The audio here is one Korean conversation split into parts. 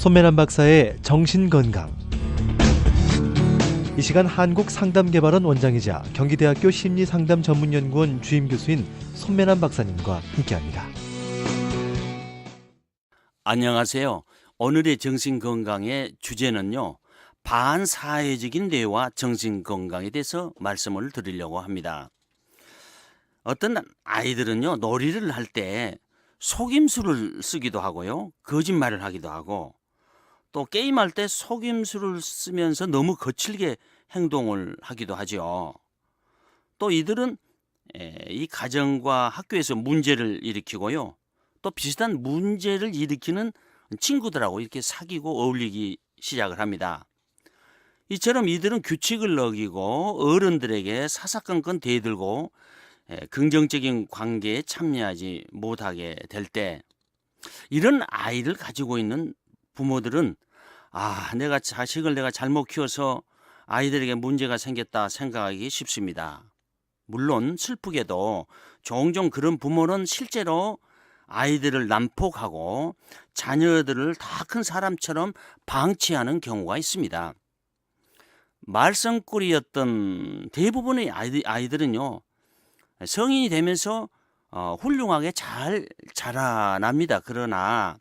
손매란 박사의 정신건강. 이 시간 한국상담개발원 원장이자 경기대학교 심리상담전문연구원 주임교수인 손매란 박사님과 함께합니다. 안녕하세요. 오늘의 정신건강의 주제는요, 반사회적인 뇌와 정신건강에 대해서 말씀을 드리려고 합니다. 어떤 아이들은요, 놀이를 할 때 속임수를 쓰기도 하고요, 거짓말을 하기도 하고, 또 게임할 때 속임수를 쓰면서 너무 거칠게 행동을 하기도 하죠. 또 이들은 이 가정과 학교에서 문제를 일으키고요, 또 비슷한 문제를 일으키는 친구들하고 이렇게 사귀고 어울리기 시작을 합니다. 이처럼 이들은 규칙을 어기고 어른들에게 사사건건 대들고 긍정적인 관계에 참여하지 못하게 될 때, 이런 아이를 가지고 있는 부모들은 내가 자식을 내가 잘못 키워서 아이들에게 문제가 생겼다 생각하기 쉽습니다. 물론 슬프게도 종종 그런 부모는 실제로 아이들을 난폭하고 자녀들을 다 큰 사람처럼 방치하는 경우가 있습니다. 말썽꾸리였던 대부분의 아이들은요, 성인이 되면서 훌륭하게 잘 자라납니다. 그러나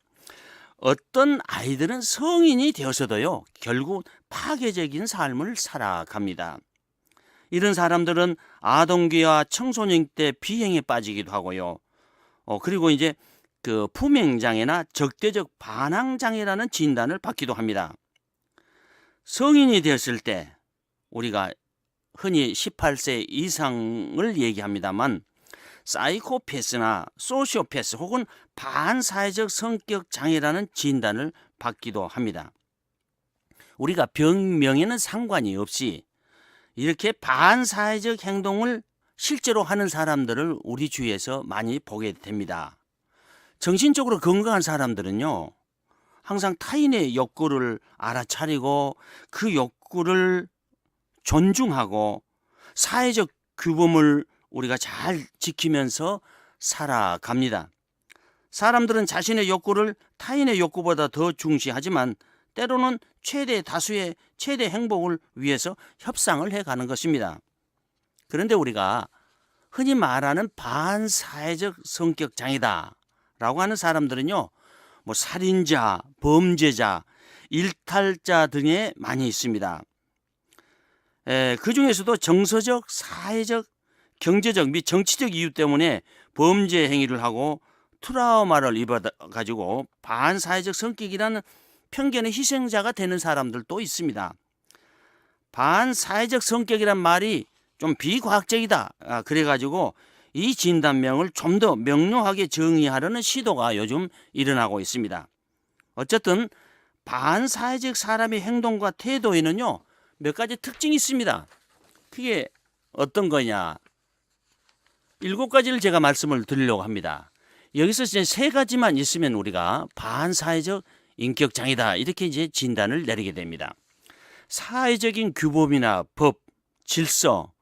어떤 아이들은 성인이 되어서도요, 결국 파괴적인 삶을 살아갑니다. 이런 사람들은 아동기와 청소년 때 비행에 빠지기도 하고요. 그리고 이제 그 품행장애나 적대적 반항장애라는 진단을 받기도 합니다. 성인이 되었을 때 우리가 흔히 18세 이상을 얘기합니다만, 사이코패스나 소시오패스 혹은 반사회적 성격 장애라는 진단을 받기도 합니다. 우리가 병명에는 상관이 없이 이렇게 반사회적 행동을 실제로 하는 사람들을 우리 주위에서 많이 보게 됩니다. 정신적으로 건강한 사람들은요, 항상 타인의 욕구를 알아차리고 그 욕구를 존중하고 사회적 규범을 우리가 잘 지키면서 살아갑니다. 사람들은 자신의 욕구를 타인의 욕구보다 더 중시하지만 때로는 최대 다수의 최대 행복을 위해서 협상을 해가는 것입니다. 그런데 우리가 흔히 말하는 반사회적 성격 장애다라고 하는 사람들은요, 살인자, 범죄자, 일탈자 등에 많이 있습니다. 그 중에서도 정서적, 사회적, 경제적 및 정치적 이유 때문에 범죄 행위를 하고 트라우마를 입어가지고 반사회적 성격이라는 편견의 희생자가 되는 사람들도 있습니다. 반사회적 성격이란 말이 좀 비과학적이다. 그래가지고 이 진단명을 좀 더 명료하게 정의하려는 시도가 요즘 일어나고 있습니다. 어쨌든 반사회적 사람의 행동과 태도에는요, 몇 가지 특징이 있습니다. 그게 어떤 거냐? 7가지를 제가 말씀을 드리려고 합니다. 여기서 이제 3가지만 있으면 우리가 반사회적 인격장애다 이렇게 이제 진단을 내리게 됩니다. 사회적인 규범이나 법, 질서,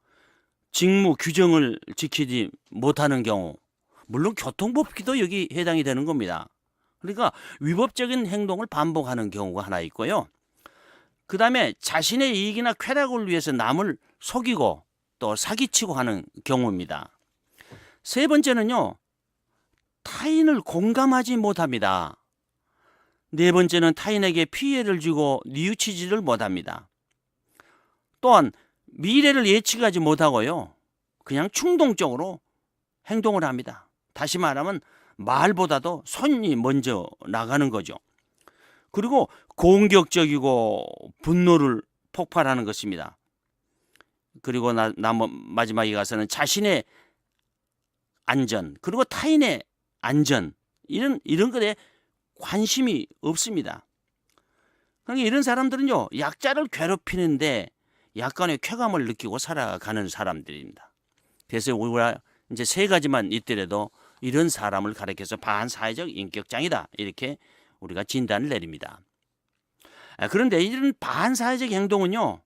직무, 규정을 지키지 못하는 경우, 물론 교통법규도 여기 해당이 되는 겁니다. 그러니까 위법적인 행동을 반복하는 경우가 하나 있고요. 그 다음에 자신의 이익이나 쾌락을 위해서 남을 속이고 또 사기치고 하는 경우입니다. 3번째는요, 타인을 공감하지 못합니다. 4번째는 타인에게 피해를 주고 뉘우치지를 못합니다. 또한 미래를 예측하지 못하고요, 그냥 충동적으로 행동을 합니다. 다시 말하면 말보다도 손이 먼저 나가는 거죠. 그리고 공격적이고 분노를 폭발하는 것입니다. 그리고 마지막에 가서는 자신의 안전, 그리고 타인의 안전, 이런 것에 관심이 없습니다. 그러니까 이런 사람들은요, 약자를 괴롭히는데 약간의 쾌감을 느끼고 살아가는 사람들입니다. 그래서 우리가 이제 3가지만 있더라도 이런 사람을 가리켜서 반사회적 인격장애다 이렇게 우리가 진단을 내립니다. 그런데 이런 반사회적 행동은요,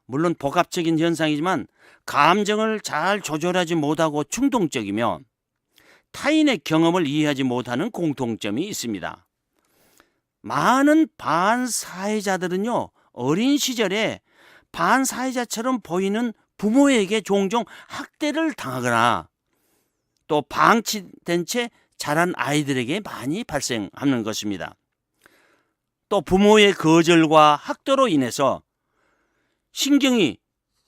물론 복합적인 현상이지만 감정을 잘 조절하지 못하고 충동적이며 타인의 경험을 이해하지 못하는 공통점이 있습니다. 많은 반사회자들은요, 어린 시절에 반사회자처럼 보이는 부모에게 종종 학대를 당하거나 또 방치된 채 자란 아이들에게 많이 발생하는 것입니다. 또 부모의 거절과 학대로 인해서 신경이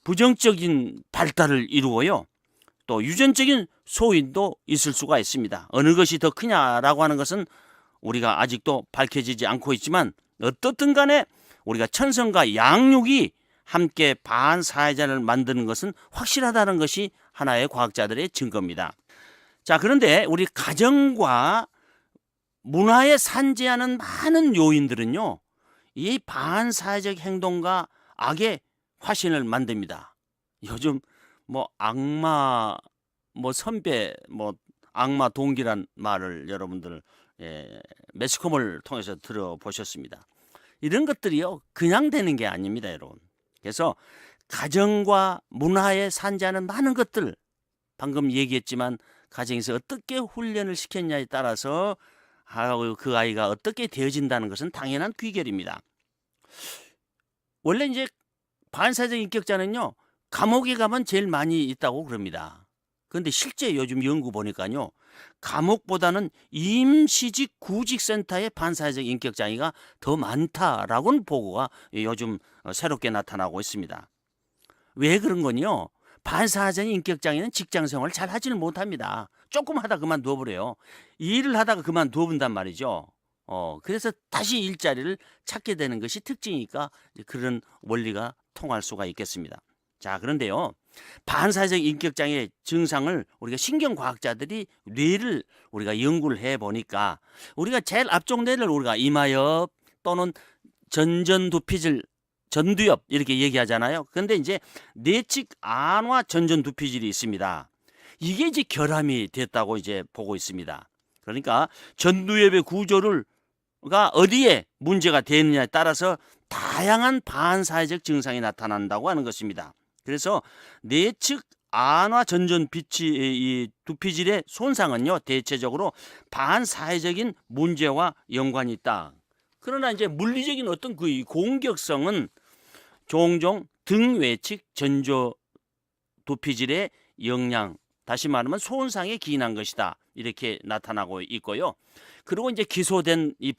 부정적인 발달을 이루고요. 또 유전적인 소인도 있을 수가 있습니다. 어느 것이 더 크냐라고 하는 것은 우리가 아직도 밝혀지지 않고 있지만 어떻든 간에 우리가 천성과 양육이 함께 반사회자를 만드는 것은 확실하다는 것이 하나의 과학자들의 증거입니다. 자, 그런데 우리 가정과 문화에 산재하는 많은 요인들은요, 이 반사회적 행동과 악의 화신을 만듭니다. 요즘 악마 선배 악마 동기란 말을 여러분들 매스컴을 통해서 들어보셨습니다. 이런 것들이요, 그냥 되는 게 아닙니다, 여러분. 그래서 가정과 문화에 산재하는 많은 것들, 방금 얘기했지만 가정에서 어떻게 훈련을 시켰냐에 따라서 그 아이가 어떻게 되어진다는 것은 당연한 귀결입니다. 원래 이제 반사회적 인격자는요, 감옥에 가면 제일 많이 있다고 그럽니다. 그런데 실제 요즘 연구 보니까요, 감옥보다는 임시직 구직센터의 반사회적 인격장애가 더 많다라고는 보고가 요즘 새롭게 나타나고 있습니다. 왜 그런 건요? 반사회적 인격장애는 직장생활을 잘 하지는 못합니다. 조금 하다 그만둬 버려요. 일을 하다가 그만둬 본단 말이죠. 그래서 다시 일자리를 찾게 되는 것이 특징이니까 그런 원리가 통할 수가 있겠습니다. 자, 그런데요, 반사회적 인격장애 증상을 우리가 신경과학자들이 뇌를 우리가 연구를 해보니까 우리가 제일 앞쪽 뇌를 우리가 이마엽 또는 전두피질, 전두엽 이렇게 얘기하잖아요. 그런데 이제 뇌측 안와 전두피질이 있습니다. 이게 이제 결함이 됐다고 이제 보고 있습니다. 그러니까 전두엽의 구조가 어디에 문제가 되느냐에 따라서 다양한 반사회적 증상이 나타난다고 하는 것입니다. 그래서 뇌측 안와 두피질의 손상은요, 대체적으로 반사회적인 문제와 연관이 있다. 그러나 이제 물리적인 어떤 그 공격성은 종종 등 외측 전조 두피질의 영향, 다시 말하면 손상에 기인한 것이다, 이렇게 나타나고 있고요. 그리고 이제 기소된 이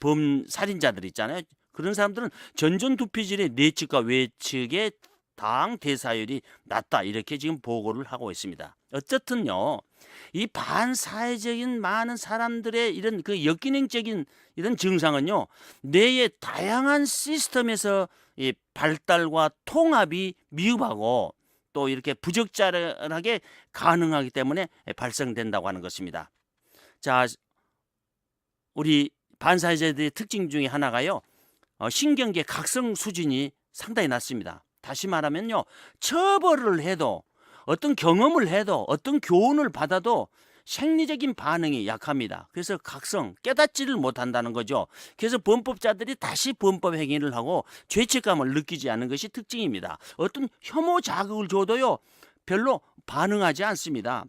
살인자들 있잖아요. 그런 사람들은 전전 두피질의 내측과 외측의 당 대사율이 낮다, 이렇게 지금 보고를 하고 있습니다. 어쨌든요, 이 반사회적인 많은 사람들의 이런 그 역기능적인 이런 증상은요, 뇌의 다양한 시스템에서 이 발달과 통합이 미흡하고 또 이렇게 부적절하게 가능하기 때문에 발생된다고 하는 것입니다. 자, 우리 반사회자들의 특징 중에 하나가요, 신경계 각성 수준이 상당히 낮습니다. 다시 말하면요, 처벌을 해도, 어떤 경험을 해도, 어떤 교훈을 받아도 생리적인 반응이 약합니다. 그래서 각성, 깨닫지를 못한다는 거죠. 그래서 범법자들이 다시 범법 행위를 하고 죄책감을 느끼지 않는 것이 특징입니다. 어떤 혐오 자극을 줘도요, 별로 반응하지 않습니다.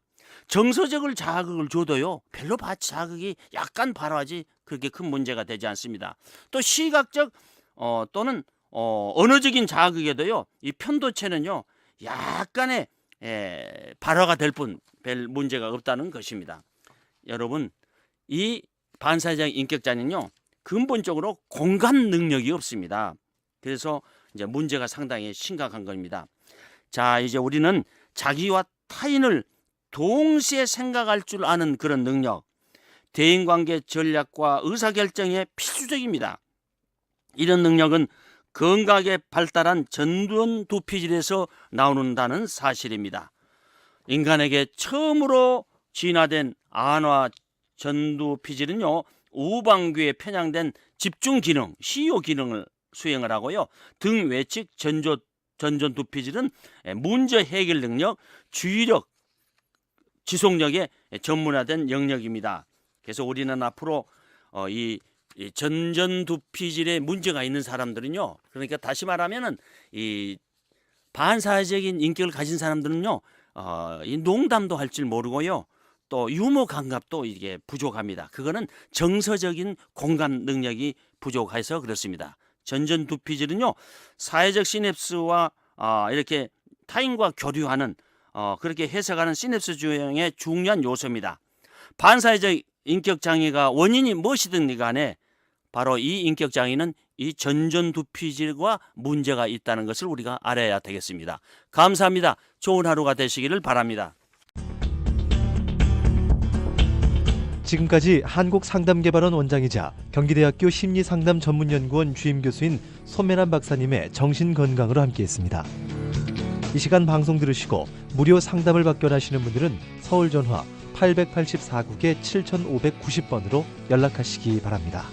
정서적을 자극을 줘도요, 별로 자극이 약간 발화하지 그렇게 큰 문제가 되지 않습니다. 또 시각적 또는 언어적인 자극에도요, 이 편도체는요, 약간의 발화가 될 뿐 별 문제가 없다는 것입니다. 여러분, 이 반사회적 인격자는요, 근본적으로 공감 능력이 없습니다. 그래서 이제 문제가 상당히 심각한 겁니다. 자, 이제 우리는 자기와 타인을 동시에 생각할 줄 아는 그런 능력, 대인관계 전략과 의사결정에 필수적입니다. 이런 능력은 건강하게 발달한 전두피질에서 나오는다는 사실입니다. 인간에게 처음으로 진화된 안와 전두피질은요, 우방귀에 편향된 집중 기능, 시효 기능을 수행을 하고요, 등 외측 전두피질은 문제 해결 능력, 주의력, 지속력에 전문화된 영역입니다. 그래서 우리는 앞으로 이 전두피질에 문제가 있는 사람들은요, 그러니까 다시 말하면은 이 반사회적인 인격을 가진 사람들은요, 이 농담도 할 줄 모르고요, 또 유머 감각도 이게 부족합니다. 그거는 정서적인 공감 능력이 부족해서 그렇습니다. 전전두피질은요, 사회적 시냅스와 이렇게 타인과 교류하는 그렇게 해석하는 시냅스 조형의 중요한 요소입니다. 반사회적 인격장애가 원인이 무엇이든 간에 바로 이 인격장애는 이 전전두피질과 문제가 있다는 것을 우리가 알아야 되겠습니다. 감사합니다. 좋은 하루가 되시기를 바랍니다. 지금까지 한국상담개발원 원장이자 경기대학교 심리상담전문연구원 주임교수인 손매란 박사님의 정신건강으로 함께했습니다. 이 시간 방송 들으시고 무료 상담을 받기 원하시는 분들은 서울 전화 884국에 7590번으로 연락하시기 바랍니다.